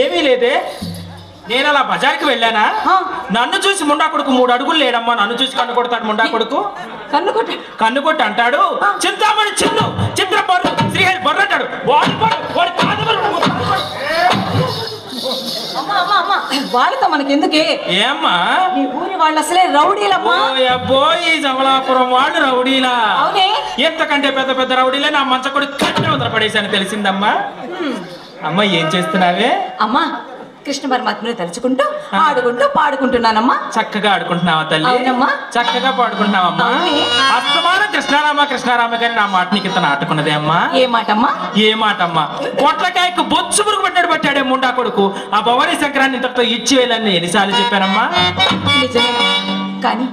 ఏమీ లేదే. నేను అలా బజార్కి వెళ్ళానా, నన్ను చూసి ముండా కొడుకు 3 అడుగులు లేడమ్మా. నన్ను చూసి కన్ను కొడతాడు ముండా కొడుకు. కన్ను కొట్టి అంటాడు, చింతామణి చిన్ను చిత్ర బొర్రు శ్రీహరి బొర్రు అంటాడు. వాళ్ళతో మనకెందుకే? ఏమ్మా ఈ ఊరి వాళ్ళు అసలే రౌడీలమ్మా. పోయి జమలాపురం వాళ్ళు రౌడీలా? అవునే. ఎంతకంటే పెద్ద పెద్ద రౌడీలే నా మంచకొడు కట్టిన వదల పడేసాను తెలిసిందమ్మా. అమ్మా ఏం చేస్తున్నావే? అమ్మా కృష్ణ పరమాత్మని తలుచుకుంటూ ఆడుకుంటూ పాడుకుంటున్నానమ్మా. చక్కగా ఆడుకుంటున్నావా తల్లి? అవునమ్మా. చక్కగా పాడుకుంటున్నావమ్మా. అస్తమానం కృష్ణారామ కృష్ణారామ గారి నా మాట నీకు ఇంత నాటుకున్నదే అమ్మా. ఏ మాటమ్మా? ఏ మాటమ్మా? పొట్లకాయకు బొచ్చు పురుగు పట్టాడు పట్టాడే ముండా కొడుకు. ఆ భవానీ శంకరాన్ని ఇంతటితో ఇచ్చి వేయాలని ఎన్నిసార్లు చెప్పానమ్మా. నిజమే, కానీ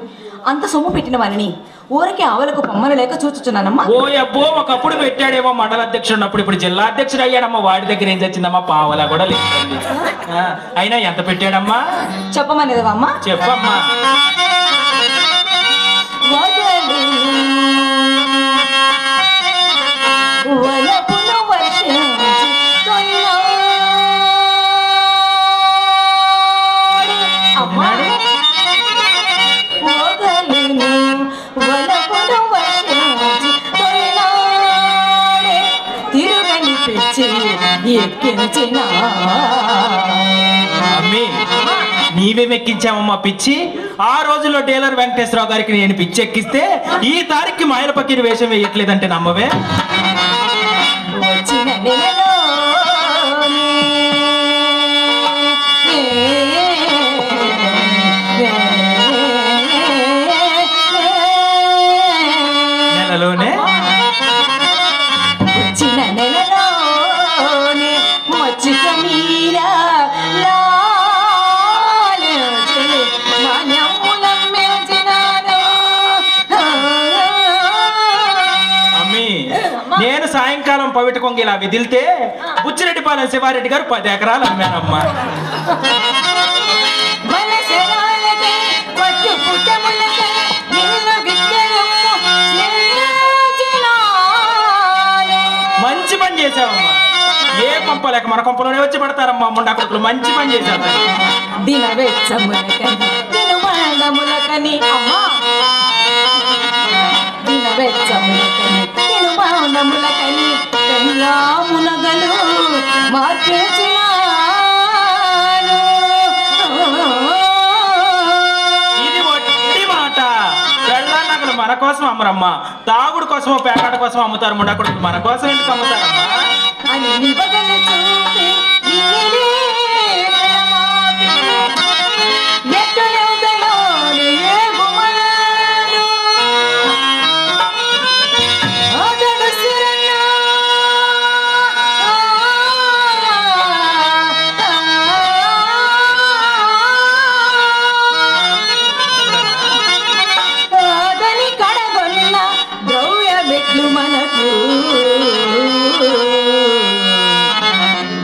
అంత సొమ్ము పెట్టిన వారిని ఊరికి ఆవలకు పొమ్మలు లేక చూచుచున్నానమ్మా. ఓ అబ్బో, ఒకప్పుడు పెట్టాడేమో మండల అధ్యక్షుడు ఉన్నప్పుడు, ఇప్పుడు జిల్లా అధ్యక్షుడు అయ్యాడమ్మా. వాడి దగ్గర ఏం తెచ్చిందమ్మా? పావలా కూడా లేదు. అయినా ఎంత పెట్టాడమ్మా? చెప్పమనేదవా అమ్మా? చెప్పమ్మా. అమ్మి నీవేమెక్కించామమ్మా పిచ్చి? ఆ రోజుల్లో టేలర్ వెంకటేశ్వరరావు గారికి నేను పిచ్చి ఎక్కిస్తే ఈ తారీఖుకి మాయల పక్కన వేషం వేయట్లేదంటే నమ్మవే? నెలలోనే నేను సాయంకాలం పవిట కొంగి ఇలా విదిలితే బుచ్చిరెడ్డిపాలెం శివారెడ్డి గారు 10 ఎకరాలు అమ్మానమ్మా. మంచి పని చేసావమ్మా. ఏ కొంపలేక మన కొంపలోనే వచ్చి పడతారమ్మా ముండా కొడుకులు. మంచి పని చేశారు. ఇది వట్టి మాట. పెళ్ళాన్నగలు మన కోసం అమ్మరమ్మా. తాగుడు కోసమో పేకాట కోసం అమ్ముతారు ముండా కొడుకులు. మన కోసం ఎందుకు అమ్ముతారమ్మా?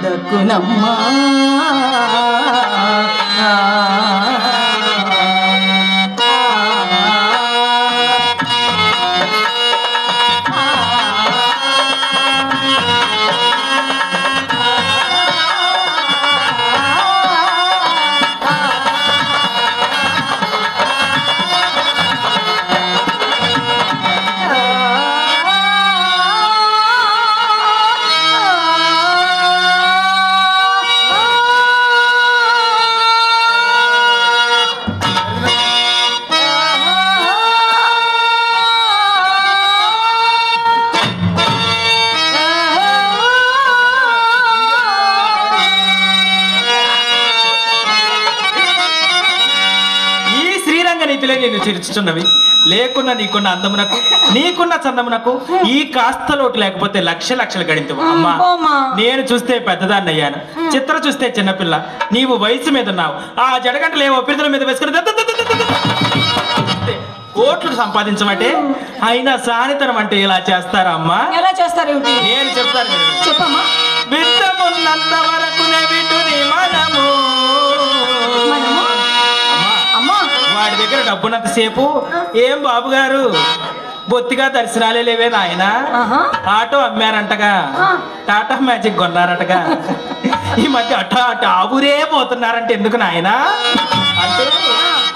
దక్కునమ్మా నిన్ను చిరుచుచున్నవి. లేకున్నా నీకున్న అందమునకు నీకున్న చందమునకు ఈ కాస్త లోటు లేకపోతే లక్షలు గడించవు అమ్మా. నేను చూస్తే పెద్దదాన్ని అయ్యాను, చిత్ర చూస్తే చిన్నపిల్ల. నీవు వయసు మీద ఉన్నావు. ఆ జడగంటలు ఏవో పిల్లల మీద వేసుకుని కోట్లు సంపాదించమంటే అయినా సానితనం అంటే ఇలా చేస్తారా అమ్మా? ఎలా చేస్తారు? నేను చెప్తాను, చెప్పమ్మా. విత్తమున్నంత వరకు విటుని మనము. వాడి దగ్గర డబ్బున్నంత సేపు ఏం బాబు గారు బొత్తిగా దర్శనాలే లేవే నాయన. ఆటో అమ్మారంటగా, టాటా మ్యాజిక్ కొన్నారటగా. ఈ మధ్య అటు ఆగురే పోతున్నారంటే ఎందుకు నాయన అంటే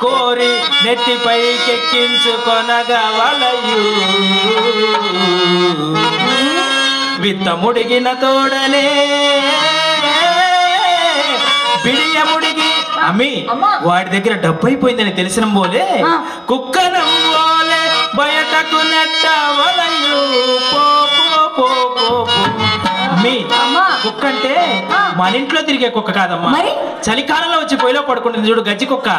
కోరి నెత్తిపైకెక్కించుకొనగా వలయు విత్తముడిగిన తోడనే బిడియముడిగి అమ్మి వాడి దగ్గర డబ్బు అయిపోయిందని తెలిసిన పోలే కుక్కనం పోలే బయటకు నెట్ట వలయు అమ్మి కుక్క అంటే మన ఇంట్లో తిరిగే కుక్క కాదమ్మా చలికాలంలో వచ్చి పొయ్యిలో పడుకుంటుంది చూడు గజ్జి కుక్క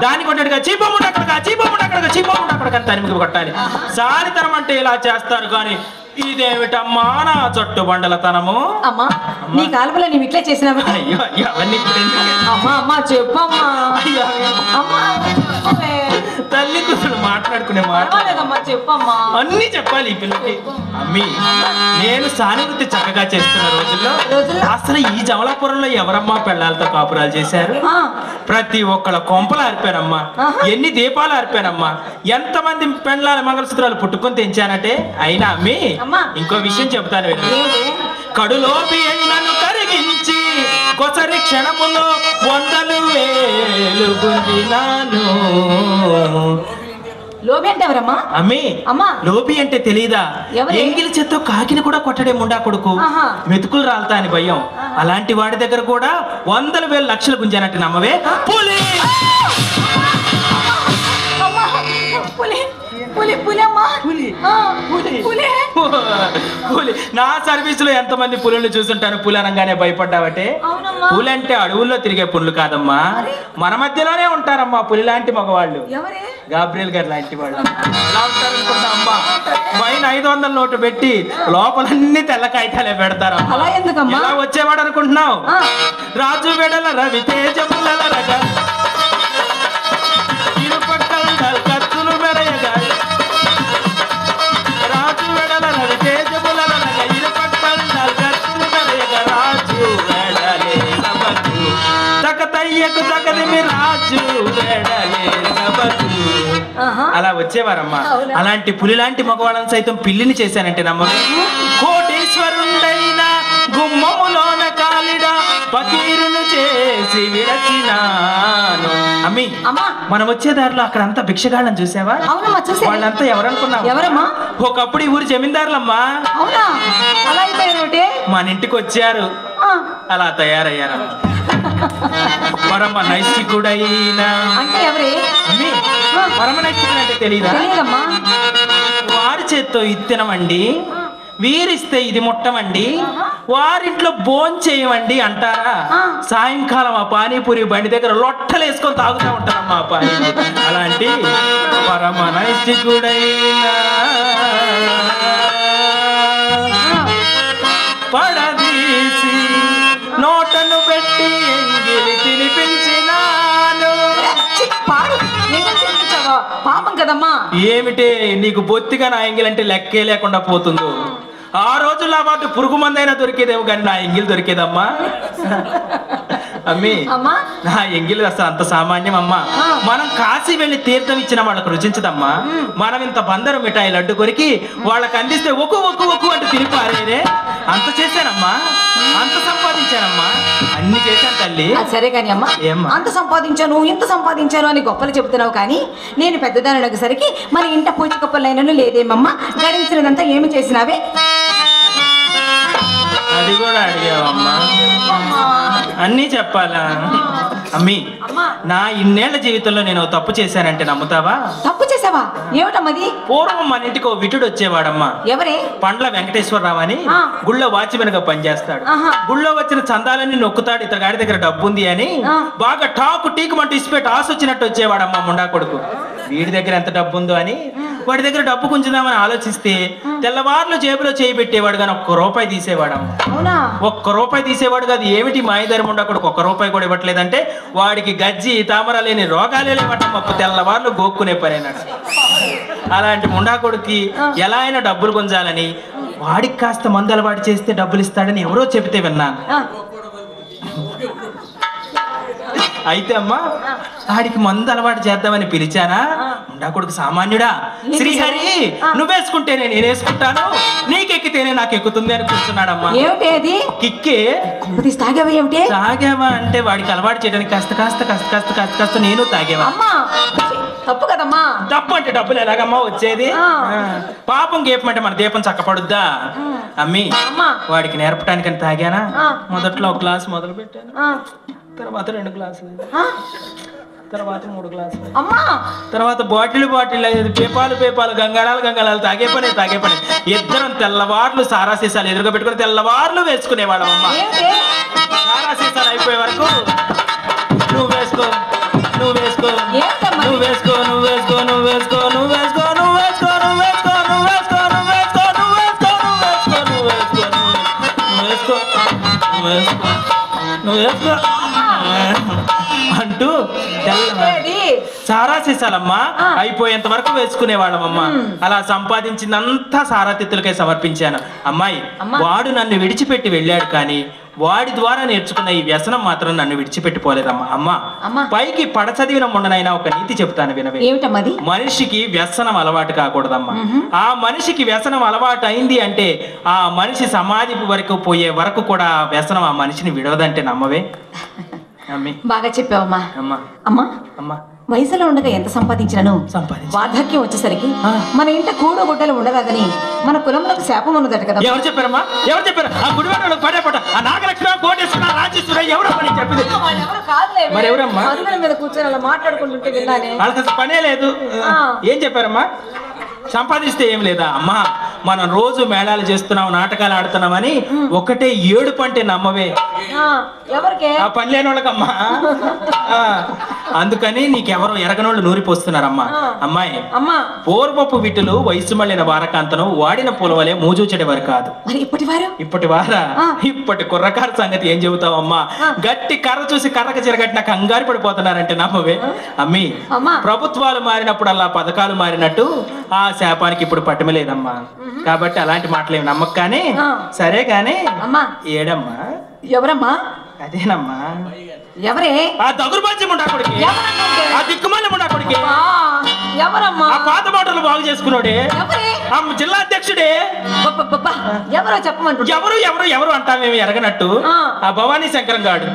దాన్ని కొట్టాడుగా చీపమ్ముడు అక్కడగా చీపమ్ముడు అక్కడగా చీపమ్ముడు అక్కడగా తరిమికి కొట్టాలి సారితనం అంటే ఇలా చేస్తారు కానీ ఇదేమిటమ్మా నా చట్టు బండలతనము అమ్మా నీ కాలంలో నీవు ఇట్లా చేసినావు అయ్యో అవన్నీ అమ్మా అమ్మా చెప్పమ్మా తల్లి కూతురు మాట్లాడుకునే మాట చెప్పమ్మా అన్ని చెప్పాలి ఈ పిల్లకి అమ్మి నేను సానుభూతి చక్కగా చేస్తున్న రోజుల్లో అసలు ఈ జమలాపురంలో ఎవరమ్మా పెళ్ళాలతో కాపురాలు చేశారు ప్రతి ఒక్కళ్ళ కొంపలు ఆరిపానమ్మా ఎన్ని దీపాలు ఆరిపానమ్మా ఎంతమంది పెళ్ళాల మంగళసూత్రాలు పుట్టుకొని తెంచానంటే అయినా అమ్మి ఇంకో విషయం చెప్తాను కడులోపి అయినను కరిగించి కొసరి క్షణములో 100,000 గుంజినాను లోబి అంటే ఎవరమ్మా అమ్మి లోబి అంటే తెలీదా ఎంగిలి చెత్త కాకిని కూడా కొట్టడే ముండా కొడుకు మెతుకులు రాలతా అని భయం అలాంటి వాడి దగ్గర కూడా 100,000 లక్షలు గుంజానంటే నమ్మవే పులి పులి నా సర్వీస్ లో ఎంతమంది పులుల్ని చూస్తుంటాను పులి అనగానే భయపడ్డావటే పులి అంటే అడవుల్లో తిరిగే పులులు కాదమ్మా మన మధ్యలోనే ఉంటారమ్మా పులి లాంటి మగవాళ్ళు గాబ్రియల్ గారు లాంటి వాళ్ళు ఎలా ఉంటారు అనుకుంటా అమ్మా పైన 500 నోటు పెట్టి లోపలన్నీ తెల్ల కాగితాలే పెడతారమ్మా ఎలా వచ్చేవాడు అనుకుంటున్నావు రాజు వెడల రవి తేజముల రగా ఇరుపక్కల కత్తులు మెరయగా రాజు వెడల రవి తేజముల రగా ఇరుపక్కల కత్తులు మెరయగా రాజు వెడలే సబకు తక తయ్యకు తకదిమి రాజు వెడలే సబకు అలా వచ్చేవారమ్మా అలాంటి పులి లాంటి మగవాళ్ళని సైతం పిల్లిని చేశానంటే నమ్మకం కోటేశ్వరుండైన గుమ్మములోన కాలిడా పకీరును చేసి విరచినాను అమ్మి మనం వచ్చే దారిలో అక్కడంతా భిక్షగాళ్ళని చూసావా వాళ్ళంతా ఎవరనుకున్నావు ఎవరమ్మా ఒకప్పుడు ఈ ఊరి జమీందారులమ్మా మన ఇంటికి వచ్చారు అలా తయారయ్యారు పరమ నైష్టికుడైనా అమ్మి పరమ నైష్టికుడు అంటే తెలీదా వారి చేత్తో ఇత్తనమండి వీరిస్తే ఇది ముట్టమండి వారింట్లో భోంచేయమండి అంటారా సాయంకాలం ఆ పానీపూరి బండి దగ్గర లొట్టలు వేసుకొని తాగుతూ ఉంటారమ్మా ఆ పానీపూరి అలాంటి పరమ నైష్టికుడైనా పడదీసి నోటను పెట్టి ఎంగిలి తినిపించినాను పాపం కదమ్మా ఏమిటే నీకు బొత్తిగా నా ఎంగిల్ అంటే లెక్కే లేకుండా పోతుందో ఆ రోజుల్లో పాటు పురుగు మందైనా దొరికేదేమో కానీ నా ఎంగిల్ దొరికేదమ్మా అమ్మి నా ఎంగిల్ అసలు అంత సామాన్యం అమ్మా మనం కాశీ వెళ్ళి తీర్థం ఇచ్చిన వాళ్ళకు రుచించదమ్మా మనం ఇంత బందరు మిఠాయి లడ్డు కొరికి వాళ్ళకి అందిస్తే ఒక్కు ఒక్కు ఒక్కు అంటే తినిపారేనే అంత చేశానమ్మా అంత సంపాదించానమ్మా అన్ని చేశాను తల్లి సరే కానీ అమ్మా అంత సంపాదించాను ఇంత సంపాదించాను అని గొప్పలు చెబుతున్నావు కానీ నేను పెద్దదాని అయ్యేసరికి మన ఇంట పూజ గొప్పలైనను లేదేమమ్మా గడించినదంతా ఏమి చేసినావే అది కూడా అడిగావమ్మా అన్నీ చెప్పాలా అమ్మి నా ఇన్నేళ్ల జీవితంలో నేను తప్పు చేశానంటే నమ్ముతావా తప్పు చేసావా ఏమిటమ్మది పూర్వం మన ఇంటికి ఓ విటుడు వచ్చేవాడమ్మా ఎవరే పండ్ల వెంకటేశ్వరరావు అని గుళ్ళో వాచ్మెన్ గా పనిచేస్తాడు గుళ్ళో వచ్చిన చందాలన్నీ నొక్కుతాడు ఇతర గాడి దగ్గర డబ్బు ఉంది అని బాగా టాకు టీకు మంటూ ఇసిపెట్టి ఆశ వచ్చినట్టు వచ్చేవాడమ్మా ముండా కొడుకు వీడి దగ్గర ఎంత డబ్బు ఉందో అని వాడి దగ్గర డబ్బు గుంజుదామని ఆలోచిస్తే తెల్లవార్లు జేబులో చేయి పెట్టేవాడు కానీ ₹1 తీసేవాడమ్మా ₹1 తీసేవాడు కాదు ఏమిటి మాయదారి ముండా కొడుకు ₹1 కూడా ఇవ్వట్లేదంటే వాడికి గజ్జి తామర లేని రోగాలే లేవటమ్మా తెల్లవార్లు గోక్కునే పనేనాడు అలాంటి ముండా కొడుకు ఎలా అయినా డబ్బులు గుంజాలని వాడికి కాస్త మందు అలవాటు చేస్తే డబ్బులు ఇస్తాడని ఎవరో చెబితే విన్నాను అయితే అమ్మా వాడికి మందు అలవాటు చేద్దామని పిలిచానా ముండా కొడుకు సామాన్యుడా శ్రీహరి నువ్వేసుకుంటేనే నేను వేసుకుంటాను, నీకెక్కితేనే నాకు ఎక్కుతుంది అని కూర్చున్నాడమ్మా. ఏమిటి అది కిక్కే తాగావా? ఏమిటి తాగావా అంటే వాడికి అలవాటు చేయడానికి కాస్త నేను తాగేవా. అమ్మా తప్పు కదమ్మా. తప్పు అంటే డబ్బులు ఎలాగమ్మా వచ్చేది? పాపం గేపమంటే మన దీపం చక్కపడుద్దా అమ్మి? వాడికి నేర్పడానికని తాగానా? మొదట్లో ఒక గ్లాస్ మొదలు పెట్టాను, తర్వాత 2 గ్లాసులు, తర్వాత 3 గ్లాసులు, తర్వాత బాటిల్ పేపాలు గంగాళాలు తాగే పని. ఇద్దరం తెల్లవార్లు సారా సీసాలు ఎదురుగా పెట్టుకుని తెల్లవార్లు వేసుకునేవాళ్ళం అమ్మా. సారా సీసాలు అయిపోయే వరకు నువ్వు వేసుకో అంటూ సారా సీసాలమ్మా అయిపోయేంత వరకు వేసుకునేవాళ్ళమమ్మా. అలా సంపాదించిందంతా సారాతిత్తులకే సమర్పించాను. అమ్మాయి వాడు నన్ను విడిచిపెట్టి వెళ్ళాడు, కానీ వాడి ద్వారా నేర్చుకున్న ఈ వ్యసనం మాత్రం నన్ను విడిచిపెట్టిపోలేదమ్మా. అమ్మా పైకి చదివిన మొండనైనా ఒక నీతి చెప్తాను వినవే. మనిషికి వ్యసనం అలవాటు కాకూడదమ్మా. ఆ మనిషికి వ్యసనం అలవాటు అయింది అంటే ఆ మనిషి సమాధి వరకు పోయే వరకు కూడా ఆ వ్యసనం ఆ మనిషిని విడవదంటే నమ్మవే. బాగా చెప్పావమ్మా. అమ్మా వయసులో ఉండగా ఎంత సంపాదించినను వార్ధక్యం వచ్చేసరికి మన ఇంట కూడు గుడ్డలు ఉండరాదని మన కులంలో శాపం ఉన్నదట కదా. ఎవరు చెప్పారమ్మా? ఎవరు చెప్పారు? ఆ గుడివాడ పడేపట ఆ నాగలక్ష్మి కోటేశ్వర రాజేశ్వర ఎవరో పని చెప్పింది. మరి ఎవరమ్మా? మీద కూర్చొని అలా మాట్లాడుకుంటుంటే విన్నానే. వాళ్ళకి అసలు పనే లేదు. ఏం చెప్పారమ్మా? సంపాదిస్తే ఏం లేదా అమ్మా, మనం రోజు మేళాలు చేస్తున్నాం, నాటకాలు ఆడుతున్నామని ఒకటే 7 పంటే నమ్మవే. ఆ పని లేని వాళ్ళకమ్మా. అందుకని నీకెవరో ఎరగనోళ్ళు నూరిపోస్తున్నారమ్మా. అమ్మాయి పూర్వపు విటులు వయసు మళ్ళిన వారకాంతను వాడిన పూలవలే మూజూచెడేవారు కాదు. ఇప్పటి కుర్రకార సంగతి ఏం చెబుతావమ్మా? గట్టి కర్ర చూసి కర్రకు చిరగట్టిన కంగారు పడిపోతున్నారంటే నమ్మవే. అమ్మి ప్రభుత్వాలు మారినప్పుడల్లా పథకాలు మారినట్టు ఆ శాపానికి ఇప్పుడు పట్టమలేదమ్మా. కాబట్టి అలాంటి మాటలేమి నమ్మక. కానీ సరే గాని ఏడమ్మా? ఎవరమ్మా? అదేనమ్మా. ఎవరే? ఆ దగురుబాజీ ముండా కొడుకి, ఆ దిక్కుమాలి ముండా కొడుకి, ఎవరమ్మా? ఆ పాత బాటలు బాగు చేసుకున్నాడే, ఆ జిల్లా అధ్యక్షుడే. ఎవరో చెప్పమంటు. ఎవరు ఎవరు ఎవరు అంటామేమి ఎరగనట్టు ఆ భవానీ శంకరం గాడు.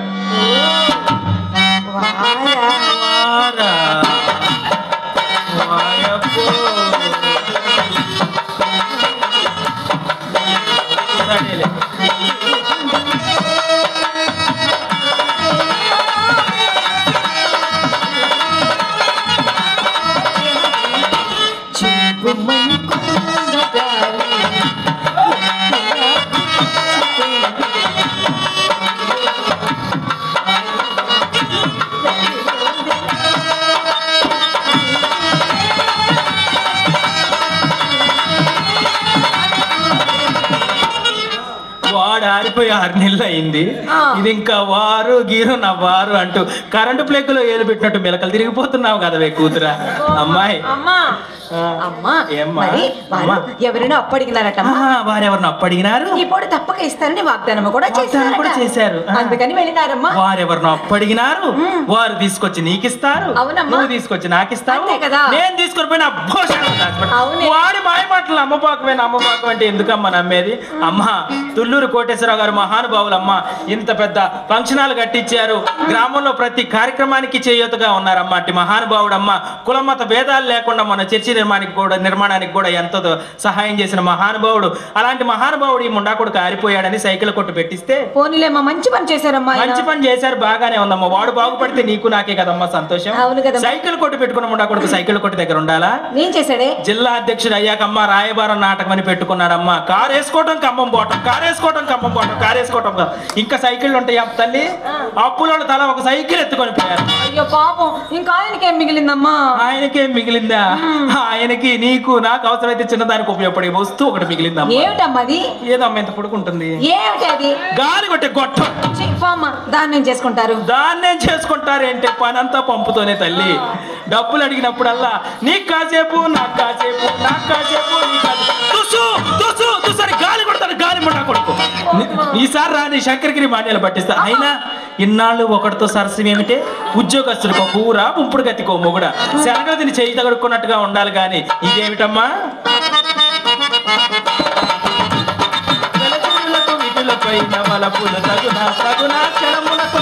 ఆరిపోయి 6 నెలలు అయింది. ఇది ఇంకా వారు గీరు నవ్వారు అంటూ కరెంటు ప్లేకులో ఏలు పెట్టినట్టు మిలకలు తిరిగిపోతున్నావు కదవే కూతురా. అమ్మాయి ఎవరైనా అప్పు అడిగినారట. వారెవరిని అప్పు అడిగినారు? ఇప్పుడు తప్పక ఇస్తారని వాగ్దానం కూడా చేశారు. అందుకని వెళ్ళినారమ్మా. వారెవరిని అప్పు అడిగినారు వారు తీసుకొచ్చి నీకిస్తారు, నువ్వు తీసుకొచ్చి నాకిస్తావు. నేను తీసుకొని పోయిన వాడి మాయ మాటలు నమ్మపాకం అంటే ఎందుకమ్మా నమ్మేది? అమ్మా తుళ్ళూరు కోటేశ్వరరావు గారు మహానుభావులమ్మా. ఇంత పెద్ద ఫంక్షన్ హాల్ కట్టించారు, గ్రామంలో ప్రతి కార్యక్రమానికి చేయూతగా ఉన్నారమ్మా. అట్టి మహానుభావుడమ్మా. కులమత భేదాలు లేకుండా మన చర్చి నిర్మాణానికి కూడా ఎంతో సహాయం చేసిన మహానుభావుడు. అలాంటి మహానుభావుడు ఈ ముండా కొడుకు ఆరిపోయాడని సైకిల్ కొట్టు పెట్టిస్తే పోనీలేమ్మా, మంచి పని చేశారమ్మా. మంచి పని చేశారు, బాగానే ఉందమ్మా. వాడు బాగుపడితే నీకు నాకే కదమ్మా సంతోషం. సైకిల్ కొట్టు పెట్టుకున్న ముండా కొడుకు సైకిల్ కొట్టు దగ్గర ఉండాలా? ఏం చేశాడే? జిల్లా అధ్యక్షుడు అయ్యాకమ్మా రాయబారం నాటకం అని పెట్టుకున్నాడమ్మా. కారు వేసుకోవటం ఖమ్మం పోవటం, కారు వేసుకోవటం ఖమ్మం పోవటం, కారు వేసుకోవటం. ఇంకా సైకిళ్ళు ఉంటాయి తల్లి. అప్పుల తల ఒక సైకిల్ ఎత్తుకొని పోయారు. అయ్యో పాపం, ఇంకా ఆయనకేం మిగిలిందమ్మా? ఆయనకేం మిగిలిందా? ఆయనకి నీకు నాకు అవసరమైతే చిన్నదానికి ఉపయోగపడే వస్తువు ఒకటి మిగిలిందమ్మా. ఏమిటమ్మా అది? ఏదమ్మా ఇంత పడుకుంటుంది? ఏమిటి అది? గాలి కొట్టే గొట్టం. దాన్నేం చేసుకుంటారు? దాన్నేం చేసుకుంటారేంటే పనంతా పంపుతోనే తల్లి. డబ్బులు అడిగినప్పుడల్లా నీకు కాసేపు, నాకు కాసేపు, నాకు కాసేపు, నీ కాసేపు, తుసు తుసు తుసరి గాలి కొడతాడు. గాలి ముండా కొడుకు ఈసారి రాని శంకరగిరి మాన్యాలు పట్టిస్తా. అయినా ఇన్నాళ్ళు ఒకటితో సరస్యం ఏమిటే? ఉద్యోగస్తులకు ఒక ఊర పుంపుడు గతికో మొగుడ శనగదిని చేయి తగడుకున్నట్టుగా ఉండాలి గాని ఇదేమిటమ్మా? విధులపై నవలపుల తగున తగున క్షణములకు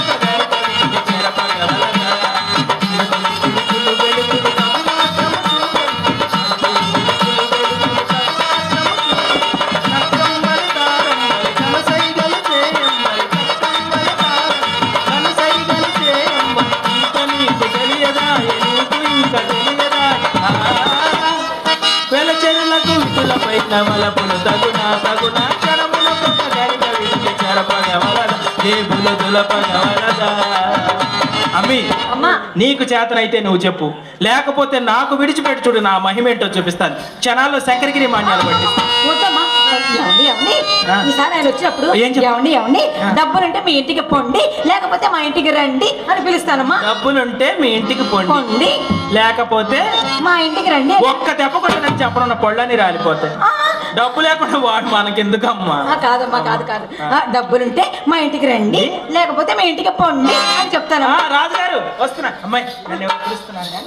వెలచెరులకు విధులపై నవలపులు తగున తగున క్షణములకు అమ్మి నీకు చేతనైతే నువ్వు చెప్పు, లేకపోతే నాకు విడిచిపెట్టి చూడు, నా మహిమేంటో చూపిస్తాను. క్షణాల్లో శంకరగిరి మాన్యాలు పట్టి ఈసారి ఆయన వచ్చినప్పుడు డబ్బులుంటే మీ ఇంటికి పొండి, లేకపోతే మా ఇంటికి రండి అని పిలుస్తానమ్మా. డబ్బులుంటే మీ ఇంటికి పొండి, లేకపోతే మా ఇంటికి రండి. ఒక్క దెబ్బ కొట్టిన చెప్పనున్న పొళ్ళని రాలిపోతాయి. డబ్బు లేకుండా వాడు మనకెందుకమ్మా? కాదమ్మా, కాదు కాదు. డబ్బులుంటే మా ఇంటికి రండి, లేకపోతే మా ఇంటికి పొండి అని చెప్తాను. రాజుగారు వస్తున్నా. అమ్మాయి నన్ను ఎవరు పిలుస్తున్నారు కానీ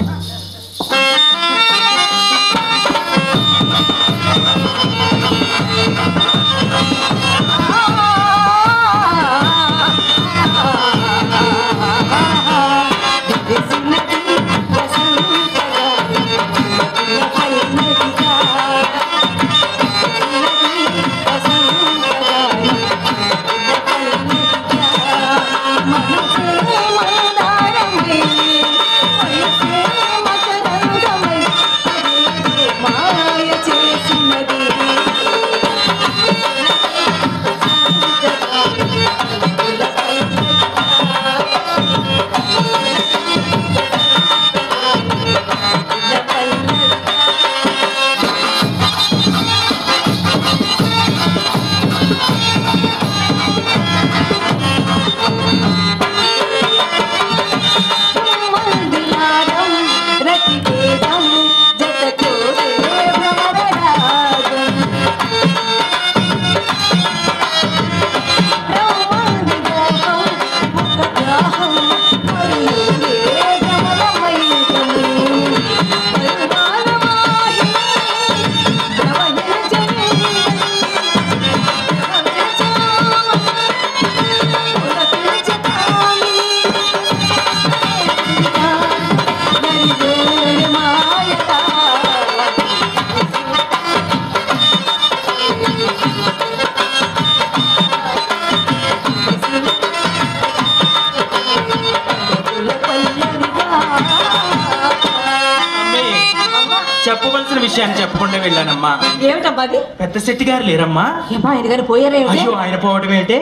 చెప్పవలసిన విషయాన్ని చెప్పకుండా వెళ్ళానమ్మా. ఏమిటమ్మా అది? పెద్ద శెట్టి గారు లేరమ్మా. ఆయన గారు పోయారే? అయ్యో ఆయన పోవడం ఏంటే?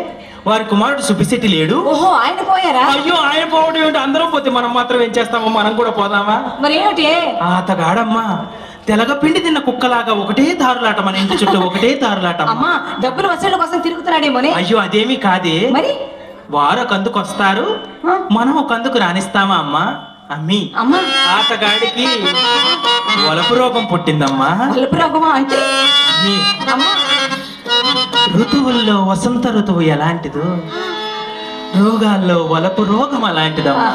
వారి కుమారుడు సుబ్బిశెట్టి లేడు. ఓహో ఆయన పోయారా? అయ్యో ఆయన పోవడం ఏంటి? అందరం పోతే మనం మాత్రం ఏం చేస్తామో? మనం కూడా పోదామా? మరి ఏమిటి? అతగాడమ్మా తెలగ పిండి తిన్న కుక్కలాగా ఒకటే దారులాట, మన ఇంటి చుట్టూ ఒకటే దారులాట. అమ్మా డబ్బులు వసూలు కోసం తిరుగుతున్నాడేమోనే. అయ్యో అదేమీ కాదే. మరి వారు ఒకందుకు వస్తారు, మనం ఒకందుకు రాణిస్తామా అమ్మా? అమ్మి ఆతగాడికి వలపు రోగం పుట్టిందమ్మా. వలపు రోగమా? అంటే ఋతువుల్లో వసంత ఋతువు ఎలాంటిదో, రోగాల్లో వలపు రోగం అలాంటిదమ్మా.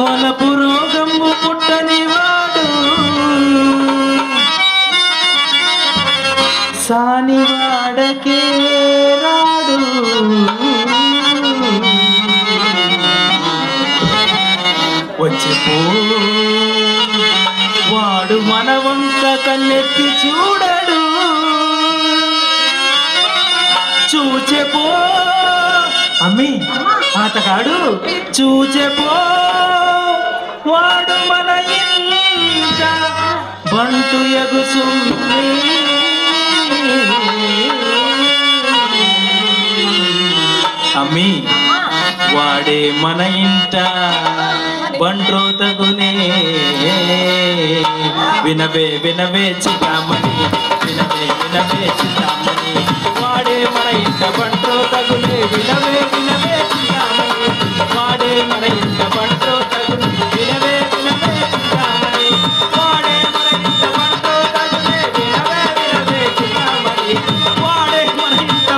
వలపు రోగము పుట్టని వాడు సాని వాడకే రాడు. వచ్చిపో వాడు మన వంక కన్నెత్తి చూడడు. చూచెపో అమ్మి ఆతగాడు చూచెపో వాడు మన ఇంట బంటు ఎగుసుంది. అమ్మి వాడే మన ఇంట బండ్రో తగునే. వినవే వినవే చితామణి, వినవే వినవే చితామణి, వాడే మన ఇంట బండ్రో తగునే. వినవే వినవే చితామణి, వాడే మన ఇంట బండ్రో తగునే. వినవే వినవే చితామణి, వాడే మన ఇంట బండ్రో తగునే. వినవే వినవే చితామణి, వాడే మన ఇంట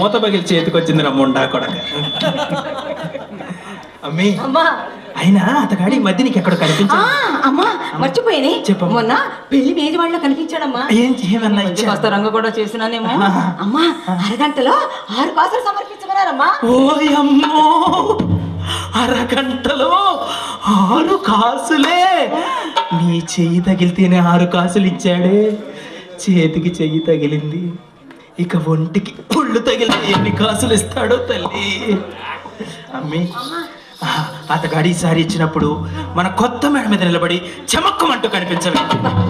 మూత పగిలి చేతికి వచ్చింది రమ్ముండా కొడక. అమ్మి అయినా అతగాడి ఈ మధ్య నీకు ఎక్కడ కనిపించా? అమ్మా మర్చిపోయాని మొన్న పెళ్లి మేజి వాళ్ళ కనిపించాడమ్మా. ఏమన్నా కాస్త రంగు కూడా చేసినానేమో. అమ్మా అరగంటలో 6 కాసులు సమర్పించమన్నారమ్మా. ఓయమ్మో, అరగంటలో 6 కాసులే? నీ చెయ్యి తగిలితేనే 6 కాసులు ఇచ్చాడే. చేతికి చెయ్యి తగిలింది, ఇక ఒంటికి ఒళ్ళు తగిలితే ఎన్ని కాసులు ఇస్తాడో తల్లి. అమ్మి అతగాడి ఈసారి ఇచ్చినప్పుడు మన కొత్త మేడ మీద నిలబడి చమక్కమంటూ కనిపించవే.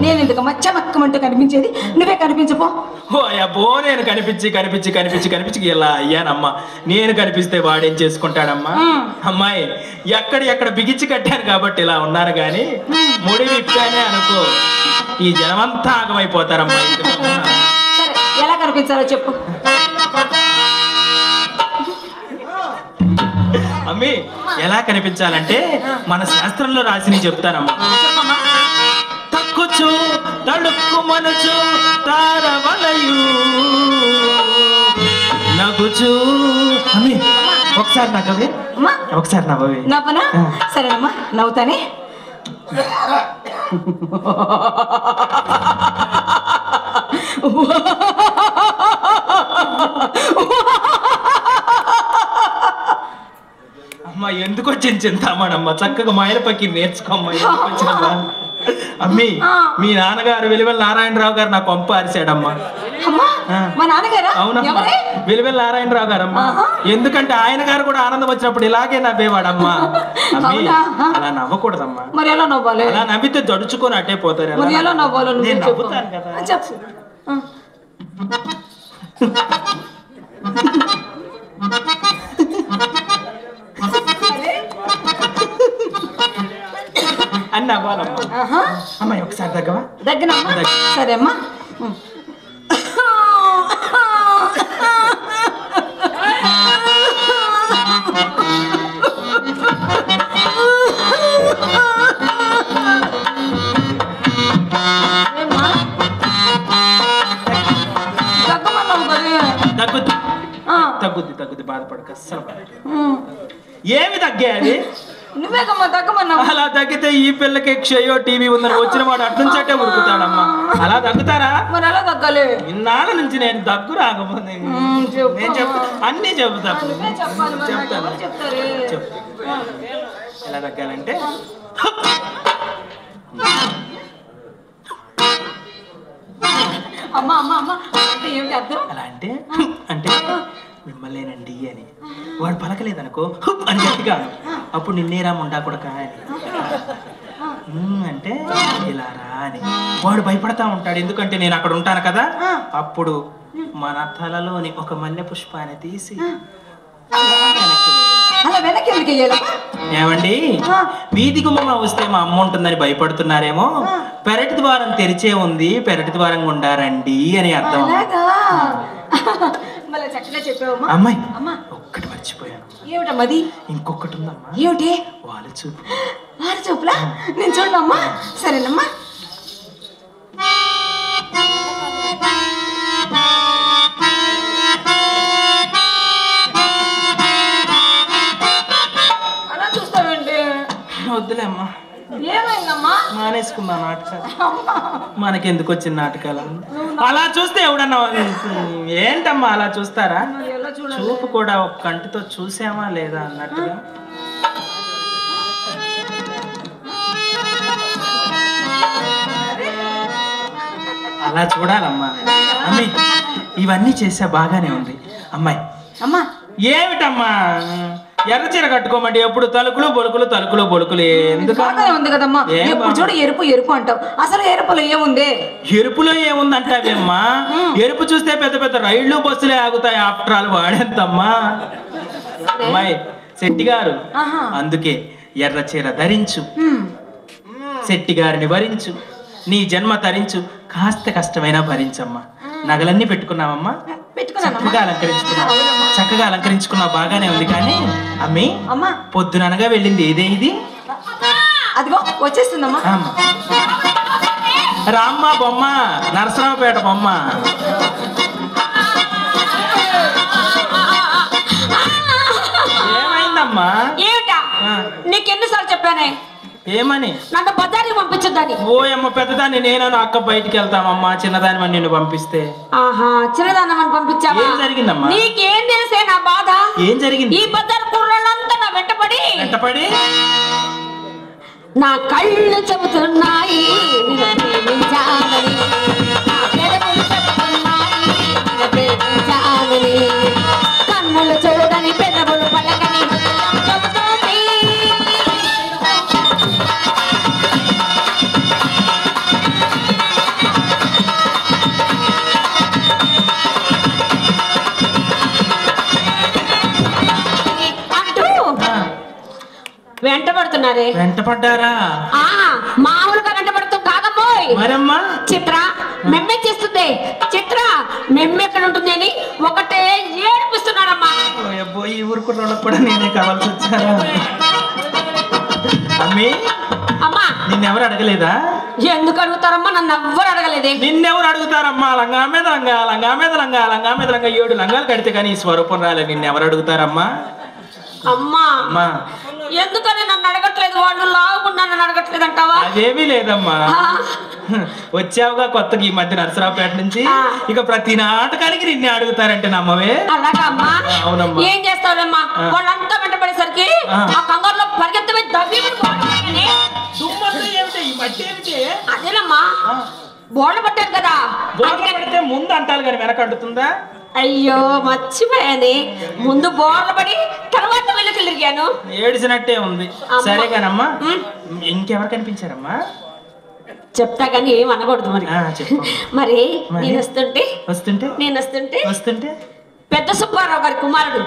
నేను ఎందుకమ్మా చమక్కమంటూ కనిపించేది? నువ్వే కనిపించపో. ఓ అబ్బో, నేను కనిపించి కనిపించి కనిపించి కనిపించి ఇలా అయ్యానమ్మా. నేను కనిపిస్తే వాడేం చేసుకుంటాడమ్మా? అమ్మాయి ఎక్కడ బిగించి కట్టాను కాబట్టి ఇలా ఉన్నారు కానీ ముడి విప్పానే అనుకో, ఈ జనమంతా ఆగమైపోతారమ్మా. సరే ఎలా కనిపించాలో చెప్పు. అమ్మి ఎలా కనిపించాలంటే మన శాస్త్రంలో రాసి చెప్తానమ్మా. తక్కుచు తడుక్కు మనచు తారవలయు నగుచు. అమ్మి ఒకసారి నవ్వే, ఒకసారి నవ్వే. నవ్వనా? సరేనమ్మా నవ్వుతానే. అమ్మా ఎందుకు వచ్చింది చింతామణమ్మ? చక్కగా మాయల పక్కి నేర్చుకోమ్మా. ఎందుకు వచ్చినమ్మా? అమ్మి మీ నాన్నగారు వెలివెల నారాయణరావు గారు నాకు పంపు అరిశాడమ్మా. అవునమ్మా, వెలివెల నారాయణరావు గారమ్మా. ఎందుకంటే ఆయన గారు కూడా ఆనందం వచ్చినప్పుడు ఇలాగే నవ్వేవాడమ్మా. అమ్మి అలా నవ్వకూడదమ్మా. అలా నవ్వితే జడుచుకొని అట్టే పోతారు. నేను నవ్వుతాను కదా. అని నవ్వాలమ్మా. అమ్మాయి ఒకసారి దగ్గవా? దగ్గనమ్మా. సరే అమ్మా. తగ్గుద్ది తగ్గుద్ది, బాధపడక అస్సలు. ఏమి తగ్గాది? నువ్వేకమ్మా తగ్గమన్నా. అలా తగ్గితే ఈ పిల్లకి క్షయో టీవీ ఉందని వచ్చిన వాడు అట్నుంచటే ఉరుకుతాడమ్మా. అలా తగ్గుతారా? మరి ఎలా తగ్గాలి? ఇన్నాళ్ళ నుంచి నేను దగ్గు రాకపోతే నేను అన్నీ చెబుతా. చెప్తాను. ఎలా తగ్గాలంటే అమ్మా అమ్మా అమ్మా ఏమిటి అర్థం? అలా అంటే మిమ్మల్నేనండి అని వాడు పలకలేదనుకో అని గట్టిగా అప్పుడు నిన్నేరా ముండా కొడక అంటే ఇలా రా అని వాడు భయపడతా ఉంటాడు. ఎందుకంటే నేను అక్కడ ఉంటాను కదా. అప్పుడు మన తలలోని ఒక మల్లె పుష్పాన్ని తీసి ఏమండి వీధి గుమ్మ వస్తే మా అమ్మ ఉంటుందని భయపడుతున్నారేమో, పెరటి ద్వారం తెరిచే ఉంది, పెరటి ద్వారం ఉండారండి అని అర్థం. అమ్మాయి ఒక్కటి మర్చిపోయాను. ఏమిటమ్మది? ఇంకొకటి ఉందమ్మా. ఏమిటి? వాళ్ళ చూపు. వాళ్ళ చూపులా? నేను చూడమ్మా. సరేనమ్మా. అలా చూస్తావండి? వద్దులే అమ్మా. ఏమైందమ్మా? మానేసుకున్నా నాటకాలు. మనకెందుకు వచ్చిన నాటకాలు? అలా చూస్తే ఎవడన్నా ఏంటమ్మా అలా చూస్తారా? చూపు కూడా ఒక కంటితో చూసామా లేదా అన్నట్టుగా. అలా చూడాలమ్మా. అమ్మాయి ఇవన్నీ చేసా బాగానే ఉంది. అమ్మాయి అమ్మా ఏమిటమ్మా ఎర్ర చీర కట్టుకోమంటే ఎప్పుడు తలుకులు బొలుకులు తలుకులు బొలుకులు ఎందుకు ఉంది కదమ్మా? ఎప్పుడు చూడు ఎరుపు ఎరుపు అంటావు. అసలు ఎరుపులో ఏముంది? ఎరుపులో ఏముందంటావేమ్మా? ఎరుపు చూస్తే పెద్ద పెద్ద రైళ్లు బస్సులే ఆగుతాయి. After all వాడేంతమ్మా. అమ్మాయి శెట్టి గారు అందుకే ఎర్ర చీర ధరించు, శెట్టి గారిని భరించు, నీ జన్మ తరించు, కాస్త కష్టమైనా భరించమ్మా. నగలన్నీ పెట్టుకున్నావమ్మా? చక్కగా అలంకరించుకున్నావు బాగానే ఉంది. కానీ అమ్మి పొద్దుననగా వెళ్ళింది ఏదే ఇది? అదిగో వచ్చేస్తుందమ్మా. రామ్మ బొమ్మ, నరసరావుపేట బొమ్మ. ఏమిటమ్మా? ఏమిటా? నీకెన్నిసార్లు చెప్పానే ఏమని? నన్ను బజార్కి పంపించొద్దని. ఓ అమ్మ పెద్దదాన్ని నేను అక్క బయటికి వెళ్తామమ్మా, చిన్నదాని నిన్ను పంపిస్తే. ఆహా, చిన్నదాన్ని పంపించావా? ఏం జరిగిందమ్మా? నీకేం తెలిసే నా బాధ? ఏం జరిగింది? ఈ బజార్ కుర్రాళ్ళంతా నా వెంటపడి నా కళ్ళు చెబుతున్నాయి నిన్ను ప్రేమించాలని, నా పెదవులు చెబుతున్నాయి నిన్ను ప్రేమించాలని, కన్నులు చూడని పెదవులు పలకని చెబుతోంది. అంటూ వెంటబడుతున్నారే. వెంటపడ్డారా? మామూలుగా వెంటబడుతూ కాదమ్మోయ్. మరమ్మా చిత్ర మెమ్మె చేస్తుంది. చిత్ర మెమ్మె ఎక్కడ ఉంటుంది అని ఒకటే ఏడిపిస్తున్నారమ్మా. ఈ ఊరు కుర్రోళ్ళకి కూడా నేనే కావాల్సి వచ్చారా? అమ్మి అమ్మా నిన్నెవరు అడగలేదా? ఎందుకు అడుగుతారమ్మా? నన్ను ఎవ్వరు అడగలేదే. నిన్నెవరు అడుగుతారమ్మా? లంగా మీద లంగా, లంగా మీద లంగా, లంగా మీద లంగా 7 లంగాలు కడితే కానీ ఈ స్వరూపం రాలే. నిన్నెవరు అడుగుతారమ్మా? అమ్మా అమ్మా ఎందుకని నన్ను అడగట్లేదు? వాళ్ళు లావుకుండా నన్ను అడగట్లేదు అంటావా? అదేమీ లేదమ్మా, వచ్చావుగా కొత్తగా ఈ మధ్య నరసరావుపేట నుంచి, ఇక ప్రతి నాటకానికి నిన్నే అడుగుతారంటే నమ్మవే? అలాగా అమ్మా? అవునమ్మా. ఏం చేస్తావులేమ్మా, వాళ్ళంతా వెంటపడేసరికి ఆ కంగారులో పరిగెత్తమే అదేనమ్మా బోళ్ళ పట్టారు కదా. పడితే ముందు అంటారు కానీ వెనక అంటుతుందా? అయ్యో మర్చిపోయాని, ముందు బోర్ల పడి తర్వాత వెళ్ళకి తిరిగాను. ఏడిసినట్టే ఉంది. సరేగానమ్మా, ఇంకెవరు కనిపించారమ్మా? చెప్తా గానీ ఏం అనకూడదు మరి. మరి నేను వస్తుంటే పెద్ద సుబ్బారావు గారి కుమారుడు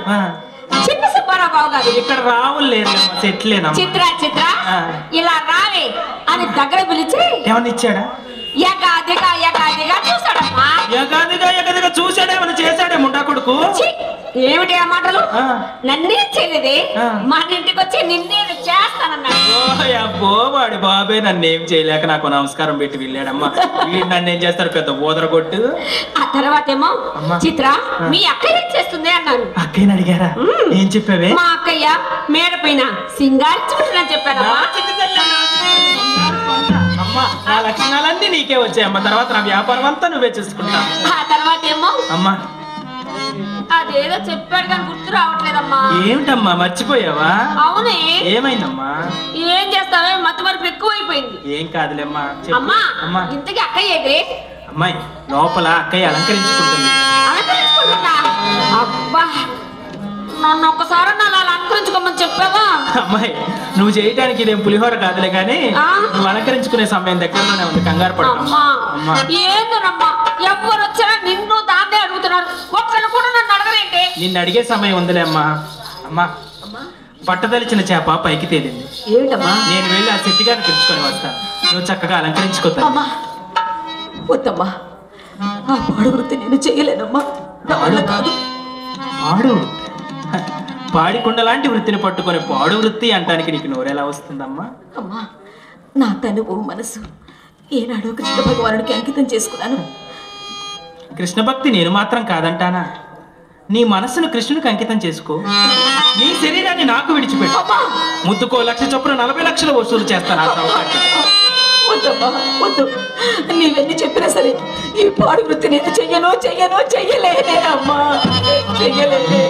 చిన్న సుబ్బారావు బాబు గారు ఇక్కడ రావులేదు చిత్ర ఇలా రావే అని దగ్గర పిలిచి ఏమన్నా ఇచ్చాడా? ఎగాదిగా చూసాడమ్మా. ఎగాదిగా చూసాడేమన్నా చేశాడే ముండా కొడుకు? ఏమిటి ఆ మాటలు? నన్నే చేయలేదే, మా ఇంటికి వచ్చి నిన్నే చేస్తానన్నాడు. వాడి బాబే నన్నేం చేయలేక నాకు నమస్కారం పెట్టి వెళ్ళాడమ్మా. వీడు నన్ను ఏం చేస్తారు, పెద్ద బోదర కొట్టు. ఆ తర్వాత ఏమో చిత్ర మీ అక్కయ్య ఏం చేస్తుంది అన్నాను. అక్కయ్యని అడిగారా? ఏం చెప్పావే? మా అక్కయ్య మేడ పైన సింగారించుకుంటున్నా చెప్పానమ్మా. నా లక్షణాలన్నీ నీకే వచ్చాయమ్మా, తర్వాత నా వ్యాపారం అంతా నువ్వే చూసుకుంటా. ఆ తర్వాత ఏమో అమ్మా అదేదో చెప్పాడు కానీ గుర్తు రావట్లేదమ్మా. ఏమిటమ్మా మర్చిపోయావా? అవునే. ఏమైందమ్మా? ఏం చేస్తావే, మత్తు మరుపు ఎక్కువైపోయింది. ఏం కాదులేమ్మా. అమ్మా ఇంతకీ అక్కయ్య ఏదే? అమ్మాయి లోపల అక్కయ్య అలంకరించుకుంటుంది. అలంకరించుకుంటుందా? అబ్బా నన్ను ఒక్కసారి అలా అలంకరించుకోమని చెప్పావా? అమ్మాయి నువ్వు చేయడానికి ఇదేం పులిహోర కాదులే కానీ నువ్వు అలంకరించుకునే సమయం దగ్గరలోనే ఉంది, కంగారు పడమ్మా. ఏందోనమ్మా ఎవరు వచ్చారా నిన్ను దాన్నే అడుగుతున్నారు, ఒక్కరు కూడా నన్ను అడగలేంటి? నిన్ను అడిగే సమయం ఉందిలే అమ్మా. అమ్మా పట్టదలిచిన చేప పైకి తేలింది. ఏమిటమ్మా? నేను వెళ్ళి ఆ చెట్టుగారిని పిలుచుకొని వస్తాను, నువ్వు చక్కగా అలంకరించుకోతా. వద్దమ్మా, ఆ పాడు వృత్తి నేను చేయలేనమ్మా. పాడు వృత్తి? పాడికొండ లాంటి వృత్తిని పట్టుకొని పాడు వృత్తి అంటానికి నీకు నోరెలా వస్తుందమ్మా? అమ్మా నా తనువు మనసు ఏనాడో కృష్ణ భగవానుడికి అంకితం చేసుకున్నాను. కృష్ణ భక్తి నేను మాత్రం కాదంటానా? నీ మనసును కృష్ణునికి అంకితం చేసుకో, నీ శరీరాన్ని నాకు విడిచిపెట్టు. ముద్దుకో 1,00,000 చొప్పున 40 లక్షలు వసూలు చేస్తాను. ఆ సౌకర్యం వద్దు, నీవెన్ని చెప్పినా సరే ఈ పాడు వృత్తి నేను చెయ్యలేనే అమ్మా, చెయ్యలేనే.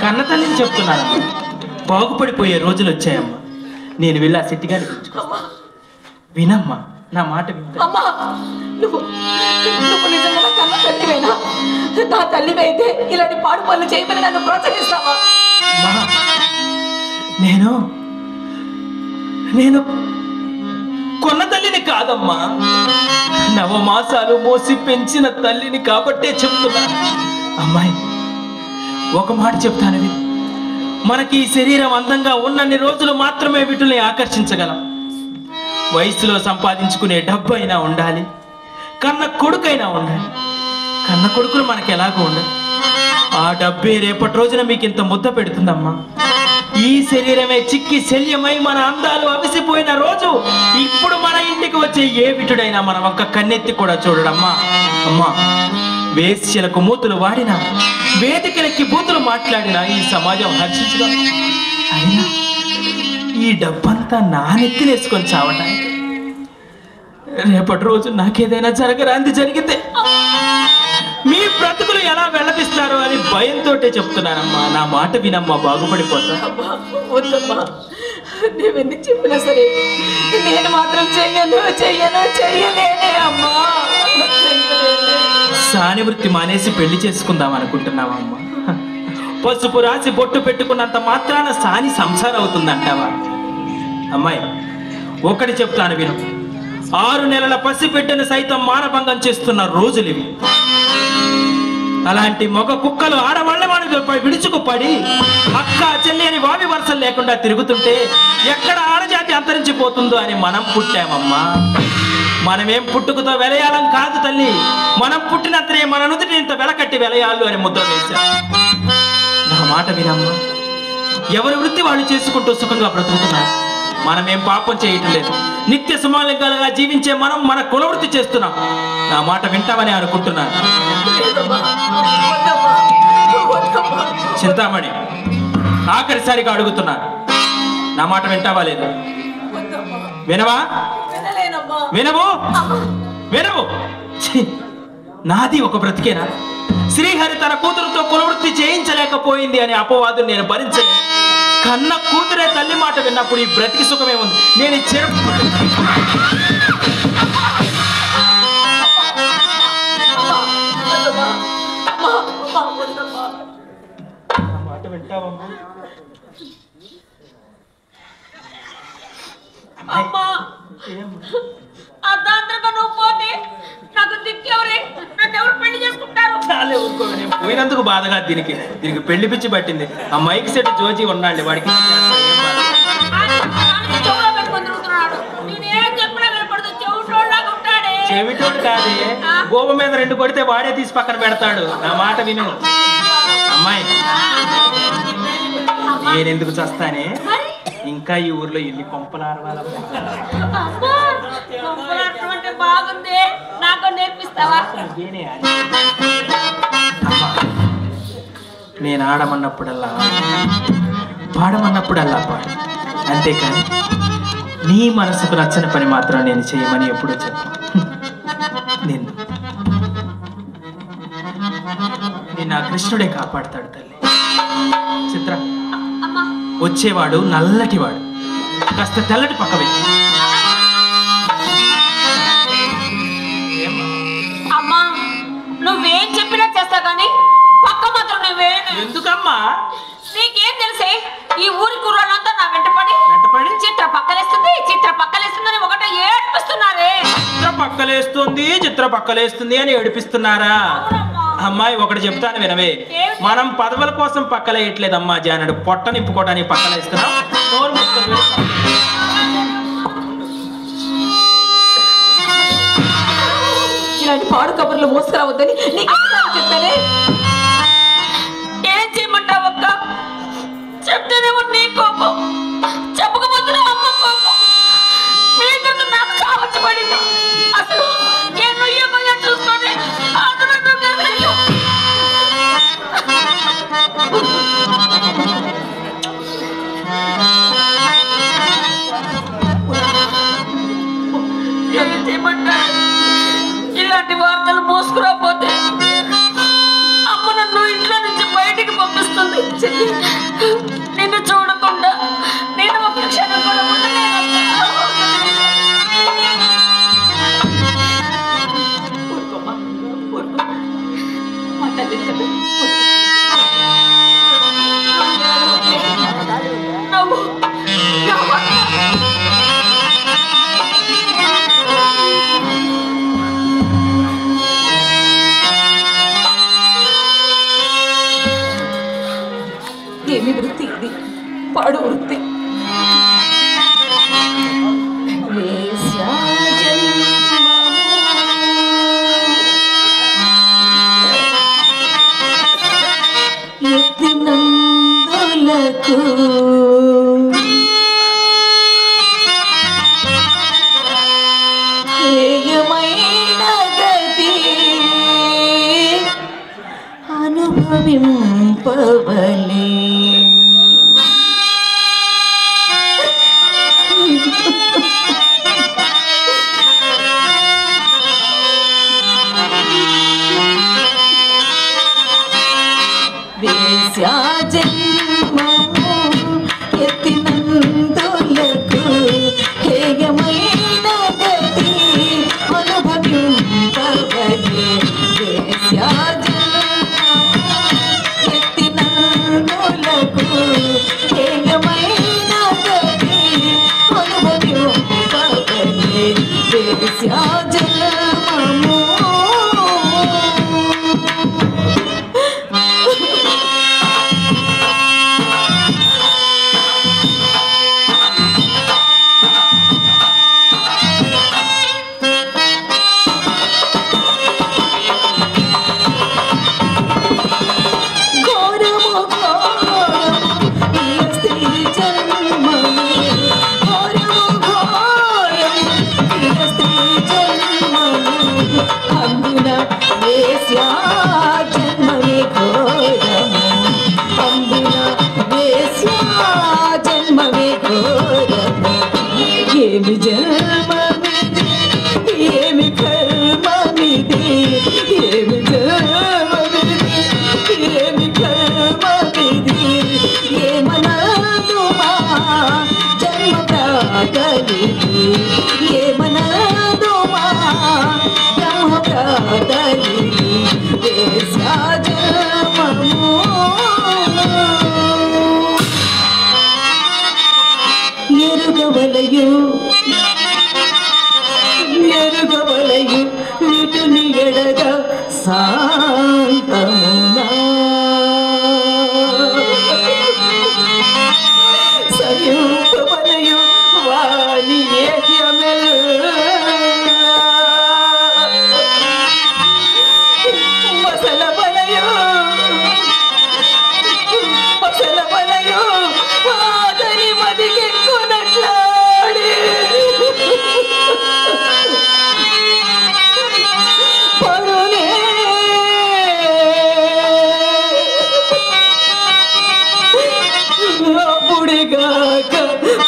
కన్న తల్లిని చెప్తున్నాను, బాగుపడిపోయే రోజులు వచ్చాయమ్మా. నేను వెళ్ళి ఆ శెట్టిగారిని పిలుచుకోమ్మా. వినమ్మా నా మాట అమ్మా. నువ్వు నిజంగా కన్న తల్లివేనా? నా తల్లివైతే ఇలాంటి పాడు పనులు చేయమని నన్ను ప్రోత్సహిస్తావా? నేను కొన్న తల్లిని కాదమ్మా, నవమాసాలు మోసి పెంచిన తల్లిని కాబట్టే చెప్తున్నా. అమ్మాయి ఒక మాట చెప్తాను, మనకి ఈ శరీరం అందంగా ఉన్నన్ని రోజులు మాత్రమే వీటిని ఆకర్షించగలం. వయసులో సంపాదించుకునే డబ్బు అయినా ఉండాలి, కన్న కొడుకైనా ఉండాలి. కన్న కొడుకులు మనకి ఎలాగో ఉండాలి. ఆ డబ్బే రేపటి రోజున మీకు ఇంత ముద్ద పెడుతుందమ్మా. ఈ శరీరమే చిక్కి శల్యమై మన అందాలు అవిసిపోయిన రోజు ఇప్పుడు మన ఇంటికి వచ్చే ఏ విటుడైనా మన ఒక్క కన్నెత్తి కూడా చూడడమ్మా. అమ్మా వేశ్యలకు మూతులు వాడినా, వేదికలకి బూతులు మాట్లాడినా ఈ సమాజం అయినా ఈ డబ్బంతా నా నెత్తినేసుకొని చావటానికి రేపటి రోజు నాకేదైనా జరగరాంది జరిగితే మీ బ్రతుకులు ఎలా వెళ్ళపిస్తారో అని భయంతో చెప్తున్నానమ్మా. నా మాట వినమ్మా, బాగుపడిపోతా. నువ్వెందుకు చెప్పినా సరే నేను మాత్రం చెయ్యలేనే అమ్మా. సాని వృత్తి మానేసి పెళ్లి చేసుకుందాం అనుకుంటున్నావా అమ్మా? పసుపు రాసి బొట్టు పెట్టుకున్నంత మాత్రాన సాని సంసారం అవుతుందంటావా? అమ్మాయి, ఒకటి చెప్తాను విను. 6 నెలల పసిబిడ్డను సైతం మానభంగం చేస్తున్న రోజులు ఇవి. అలాంటి మగ కుక్కలు ఆడవాళ్ళ వాడిపై విడుచుకుపడి అక్క చెల్లి అని వావి వరుసలు లేకుండా తిరుగుతుంటే ఎక్కడ ఆడజాతి అంతరించిపోతుందో అని మనం పుట్టామమ్మా. మనమేం పుట్టుకతో వెలయాలం కాదు తల్లి. మనం పుట్టినంతనే మన నుదుటిని ఇంత వెలకట్టి వెలయాలు అని ముద్ర వేశాం. నా మాట వినమ్మా. ఎవరి వృత్తి వాళ్ళు చేసుకుంటూ సుఖంగా బ్రతుకుతున్నారు. మనమేం పాపం చేయటం లేదు. నిత్య సుమాలింగాలుగా జీవించే మనం మన కులవృత్తి చేస్తున్నాం. నా మాట వింటామని అనుకుంటున్నాను. చింతామణి, ఆఖరిసారిగా అడుగుతున్నాను, నా మాట వింటావా లేదు? వినవా? వినవు వినవు. నాది ఒక బ్రతికేనా? శ్రీహరి తన కూతురుతో కులవృత్తి చేయించలేకపోయింది అనే అపవాదుని నేను భరించలేదు. కన్న కూతురే తల్లి మాట విన్నప్పుడు ఈ బ్రతికి సుఖమే ఉంది. నేను మాట వింటావమ్మా? పోయినందుకు బాధగా దీనికి పెళ్లి పిచ్చి పట్టింది. ఆ మైక్ సెట్ జోజీ ఉన్నాడు, వాడికి చెవిటోడు కాదే, గోప మీద 2 కొడితే వాడే తీసి పక్కన పెడతాడు. నా మాట విను అమ్మాయి. నేనెందుకు చస్తానే? ఇంకా ఈ ఊర్లో ఎన్ని కొంపలు ఆడవాలమ్మా. నేను ఆడమన్నప్పుడల్లా పాడమన్నప్పుడల్లా పాడు, అంతేకాని నీ మనసుకు నచ్చని పని మాత్రం నేను చేయమని ఎప్పుడూ చెప్పు. నిన్ను ఆ కృష్ణుడే కాపాడుతాడు తల్లి. చిత్ర, వచ్చేవాడు నల్లటివాడు, కాస్త తెల్లటి పక్క వెయ్యి. అమ్మా, నువ్వేం చెప్పినా చేస్తా కానీ పక్క మాత్రం నువ్వే. ఎందుకమ్మా? నీకేం తెలిసే? ఈ ఊరి కుర్రాళ్ళంతా నా వెంటపడి చిత్ర పక్కలేస్తుందని ఒకటే ఏడిపిస్తున్నారే. చిత్ర పక్కలేస్తుంది అని ఏడిపిస్తున్నారా? అమ్మాయి, ఒకటి చెప్తాను వినవే. మనం పదవుల కోసం పక్కలేయట్లేదమ్మా జానడు. పొట్ట నింపుకోవడానికి పక్కలేస్తున్నాం. ఇలాంటి పాడు కబుర్లు మోసుకురావద్దని చెప్పానే. ఏం చేయమంటావు అక్క? చెప్తేనేమో నీ కోపం, చెప్పకపోతే అమ్మ కోపం. మీకంటే నాకు కావచ్చు పడింది. అసలు ఎన్నో చూసుకోండి. ఇలాంటి వార్తలు మోసుకురాపోతే అమ్మ నన్ను ఇంట్లో నుంచి బయటికి పంపిస్తుంది. నిన్ను చూడకుండా నేను ఒక క్షణం కూడా ఏమి వృత్తి ఇది? పాడు వృత్తి. ఎత్తినందులకు హేయమైన గతి అనుభవింపవలే. జన్మము ఎత్తినందులకు హేయమైన గతి అనుభవింపవలె. వేశ్యా జన్మము ఎత్తినందులకు హేయమైన గతి అనుభవింపవలె. వేశ్యా జన్మము ఏమి జన్మమిది ఏమి కర్మమిది ఏమి జన్మమిది ఏమి కర్మమిది ఏమనదుమా జన్మ ప్రాతలిది ఏమనదుమా బ్రహ్మ ప్రాతలిది వేశ్యా జన్మము ఎరుగవలయు ఎరుగవలయు వీటిని ఎడగ శాంతమునా సయుపవలయు వాణి ఏహ్యమెల్ల మసలవలయు మసలవలయు వాదని మదికి పరునే అప్పుడిగాక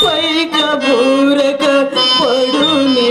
పైక బూరక పడునే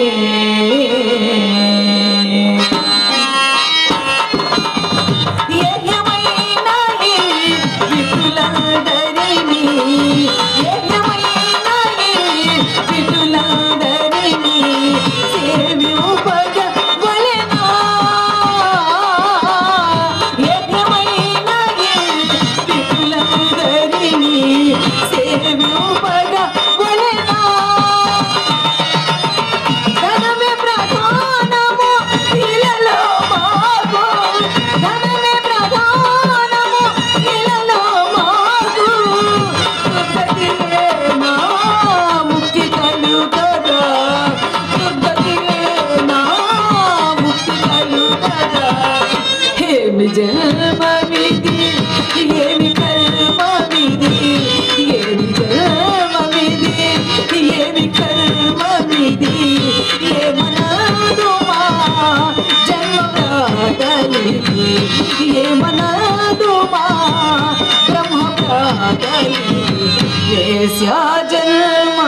జన్మమిది ఏమి కర్మమిది ఏమి జన్మమిది ఏమి కర్మమిది ఏమనదుమా జన్మ ప్రాతలిది ఏమనదుమా బ్రహ్మ ప్రాతలిది వేశ్యా జన్మ